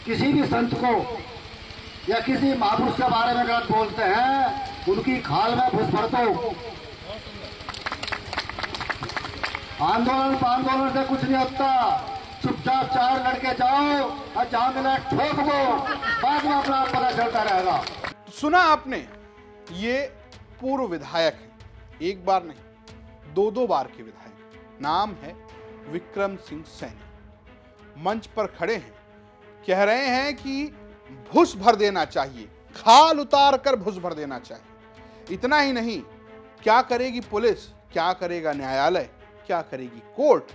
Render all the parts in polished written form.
किसी भी संत को या किसी महापुरुष के बारे में गलत बोलते हैं उनकी खाल में घुस भर दो। आंदोलन से कुछ नहीं होता, चुपचाप चार लड़के जाओ और जहां मिला ठोक दो, बाद में अपना पता चलता रहेगा। सुना आपने, ये पूर्व विधायक है, एक बार नहीं दो बार के विधायक। नाम है विक्रम सिंह सैनी। मंच पर खड़े हैं, कह रहे हैं कि घुस भर देना चाहिए, खाल उतार कर घुस भर देना चाहिए। इतना ही नहीं, क्या करेगी पुलिस, क्या करेगा न्यायालय, क्या करेगी कोर्ट?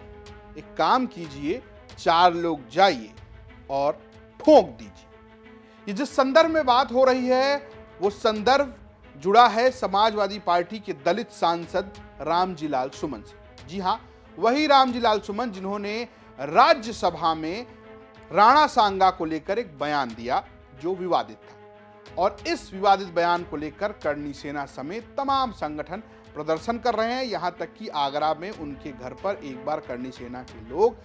एक काम कीजिए, चार लोग जाइए और ठोक दीजिए। ये जिस संदर्भ में बात हो रही है वो संदर्भ जुड़ा है समाजवादी पार्टी के दलित सांसद रामजी लाल सुमन से। जी हां, वही रामजी लाल सुमन जिन्होंने राज्यसभा में राणा सांगा को लेकर एक बयान दिया जो विवादित था, और इस विवादित बयान को लेकर करनी सेना समेत तमाम संगठन प्रदर्शन कर रहे हैं। यहां तक कि आगरा में उनके घर पर एक बार करनी सेना के लोग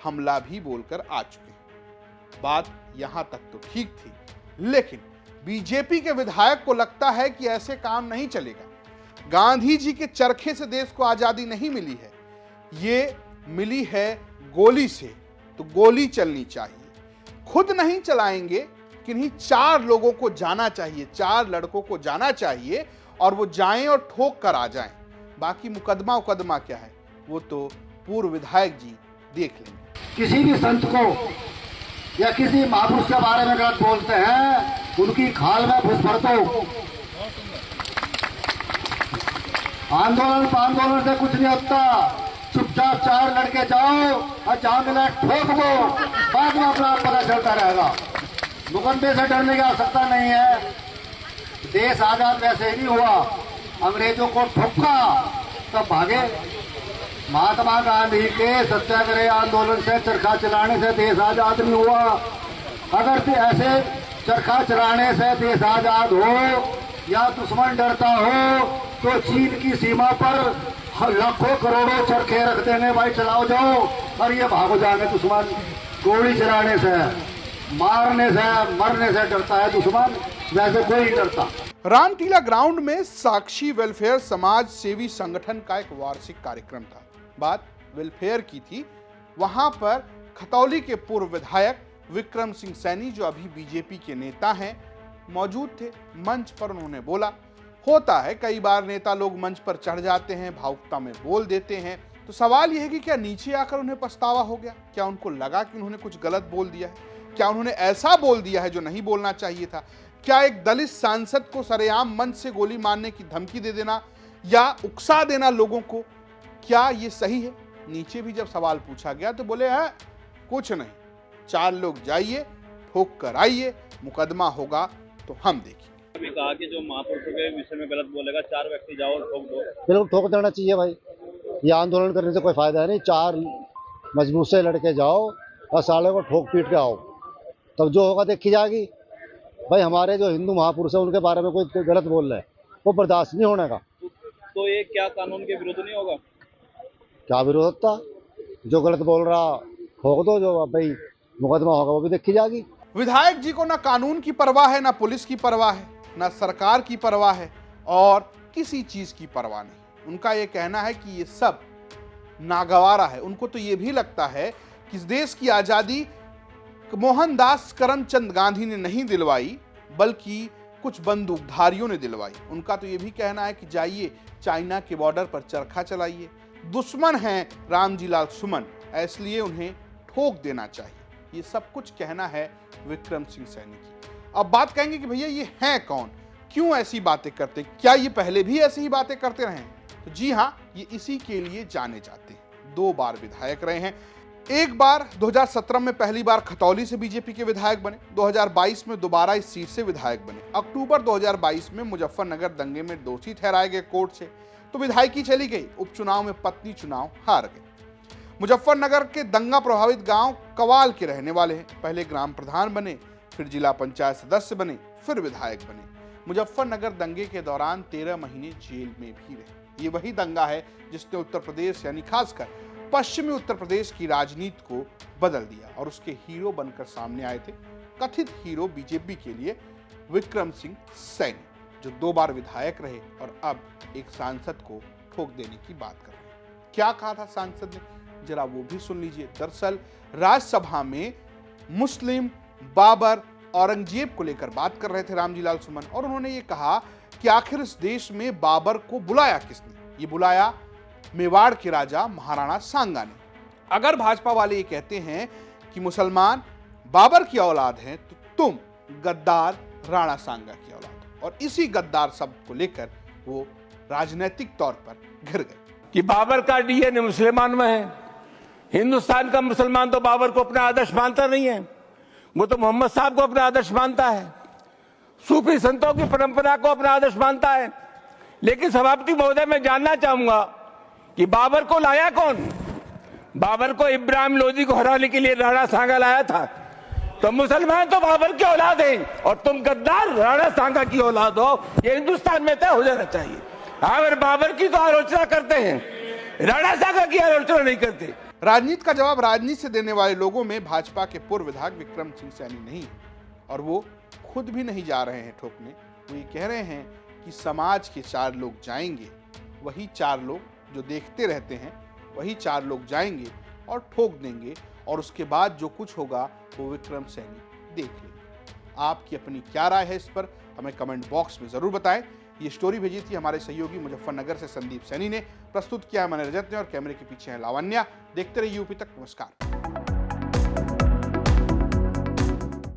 हमला भी बोलकर आ चुके हैं। बात यहां तक तो ठीक थी, लेकिन बीजेपी के विधायक को लगता है कि ऐसे काम नहीं चलेगा। गांधी जी के चरखे से देश को आजादी नहीं मिली है, ये मिली है गोली से, तो गोली चलनी चाहिए। खुद नहीं चलाएंगे, किन्हीं चार लोगों को जाना चाहिए, चार लड़कों को जाना चाहिए और वो जाएं और ठोक कर आ जाएं। बाकी मुकदमा क्या है वो तो पूर्व विधायक जी देख लेंगे। किसी भी संत को या किसी महापुरुष के बारे में गलत बोलते हैं उनकी खाल में घुस भर दो। आंदोलन से कुछ नहीं होता, चुपचाप चार लड़के जाओ और जहां मिला ठोक दो, बाद में अपना पता चलता रहेगा। मुकदमे से डरने की आवश्यकता नहीं है। देश आजाद वैसे ही नहीं हुआ, अंग्रेजों को ठोका तब भागे। महात्मा गांधी के सत्याग्रह आंदोलन से चरखा चलाने से देश आजाद नहीं हुआ। अगर ऐसे चरखा चलाने से देश आजाद हो या दुश्मन डरता हो तो चीन की सीमा पर लाखों करोड़ों चरखे रख देंगे, भाई चलाओ जाओ, और ये भागो जाएंगे दुश्मन। गोली चलाने से, मारने से, मरने से डरता है दुश्मन, वैसे कोई नहीं डरता। रामटीला ग्राउंड में साक्षी वेलफेयर समाज सेवी संगठन का एक वार्षिक कार्यक्रम था। बात वेलफेयर की थी। वहां पर खतौली के पूर्व विधायक विक्रम सिंह सैनी, जो अभी बीजेपी के नेता हैं, मौजूद थे। मंच पर उन्होंने बोला, होता है कई बार नेता लोग मंच पर चढ़ जाते हैं, भावुकता में बोल देते हैं, तो सवाल यह है कि क्या नीचे आकर उन्हें पछतावा हो गया? क्या उनको लगा कि उन्होंने कुछ गलत बोल दिया है? क्या उन्होंने ऐसा बोल दिया है जो नहीं बोलना चाहिए था? क्या एक दलित सांसद को सरेआम मंच से गोली मारने की धमकी दे देना या उकसा देना लोगों को, क्या ये सही है? नीचे भी जब सवाल पूछा गया तो बोले है कुछ नहीं, चार लोग जाइए, ठोक कर आइए, मुकदमा होगा तो हम देखेंगे। अभी कहा कि जो महापुरुषों के विषय में गलत बोलेगा, चार व्यक्ति जाओ और ठोक दो। बिल्कुल ठोक देना चाहिए भाई, ये आंदोलन करने से कोई फायदा नहीं। चार मजबूत से लड़के जाओ और साले को ठोक पीट के आओ, तब जो होगा देखी जाएगी। भाई हमारे जो हिंदू महापुरुष है उनके बारे में कोई गलत बोल रहा है, वो बर्दाश्त नहीं होने का। तो ये क्या कानून के विरुद्ध नहीं होगा? क्या विरोध होता, जो गलत बोल रहा ठोक दो, जो भाई मुकदमा होगा वो भी देखी जाएगी। विधायक जी को ना कानून की परवाह है, ना पुलिस की परवाह है, ना सरकार की परवाह है और किसी चीज की परवाह नहीं। उनका यह कहना है कि ये सब नागवारा है। उनको तो ये भी लगता है कि इस देश की आजादी मोहनदास करमचंद गांधी ने नहीं दिलवाई, बल्कि कुछ बंदूकधारियों ने दिलवाई। उनका तो ये भी कहना है कि जाइए चाइना के बॉर्डर पर चरखा चलाइए। दुश्मन हैं रामजी लाल सुमन, इसलिए उन्हें ठोक देना चाहिए। ये सब कुछ कहना है विक्रम सिंह सैनी की। अब बात कहेंगे कि भैया ये हैं कौन, क्यों ऐसी बातें करते, क्या ये पहले भी ऐसी ही बातें करते रहे? तो जी हाँ, ये इसी के लिए जाने जाते हैं। दो बार विधायक रहे हैं। एक बार 2017 में पहली बार खतौली से बीजेपी के विधायक बने, 2022 में दोबारा इस सीट से विधायक बने। अक्टूबर 2022 में मुजफ्फरनगर दंगे में दोषी ठहराए गए कोर्ट से, तो विधायकी चली गई। उपचुनाव में पत्नी चुनाव हार गए। मुजफ्फरनगर के दंगा प्रभावित गांव कवाल के रहने वाले हैं। पहले ग्राम प्रधान बने, फिर जिला पंचायत सदस्य बने, फिर विधायक बने। मुजफ्फरनगर दंगे के दौरान 13 महीने जेल में भी रहे। ये वही दंगा है जिसने उत्तर प्रदेश यानी खासकर पश्चिमी उत्तर प्रदेश की राजनीति को बदल दिया और उसके हीरो बनकर सामने आए थे कथित हीरो बीजेपी के लिए विक्रम सिंह सैनी, जो 2 बार विधायक रहे और अब एक सांसद को ठोक देने की बात कर रहे हैं। क्या कहा था सांसद ने, जरा वो भी सुन लीजिए। दरअसल राज्यसभा में मुस्लिम, बाबर, औरंगजेब को लेकर बात कर रहे थे रामजी लाल सुमन, और उन्होंने ये कहा कि आखिर इस देश में बाबर को बुलाया किसने? ये बुलाया मेवाड़ के राजा महाराणा सांगा ने। अगर भाजपा वाले ये कहते हैं कि मुसलमान बाबर की औलाद हैं, तो तुम गद्दार राणा सांगा की औलाद हो। और इसी गद्दार शब्द को लेकर वो राजनीतिक तौर पर घिर गए कि बाबर का डीएनए मुसलमान में है। हिंदुस्तान का मुसलमान तो बाबर को अपना आदर्श मानता नहीं है, वो तो मोहम्मद साहब को अपना आदर्श मानता है, सूफी संतों की परंपरा को अपना आदर्श मानता है। लेकिन सभापति महोदय, मैं जानना चाहूंगा कि बाबर को लाया कौन? बाबर को इब्राहिम लोदी को हराने के लिए राणा सांगा लाया था। तो मुसलमान तो बाबर की औलाद हैं और तुम गद्दार राणा सांगा की औलाद हो, ये हिंदुस्तान में तय हो जाना चाहिए। अगर बाबर की तो आलोचना करते हैं, राणा सांगा की आलोचना नहीं करते। राजनीति का जवाब राजनीति से देने वाले लोगों में भाजपा के पूर्व विधायक विक्रम सिंह सैनी नहीं है, और वो खुद भी नहीं जा रहे हैं ठोकने। वो ये कह रहे हैं कि समाज के 4 लोग जाएंगे, वही 4 लोग जो देखते रहते हैं, वही 4 लोग जाएंगे और ठोक देंगे, और उसके बाद जो कुछ होगा वो विक्रम सैनी देख लेंगे। आपकी अपनी क्या राय है इस पर, हमें कमेंट बॉक्स में जरूर बताएं। ये स्टोरी भेजी थी हमारे सहयोगी मुजफ्फरनगर से संदीप सैनी ने, प्रस्तुत किया है मैंने रजत ने, और कैमरे के पीछे है लावण्या। देखते रहिए यूपी तक। नमस्कार।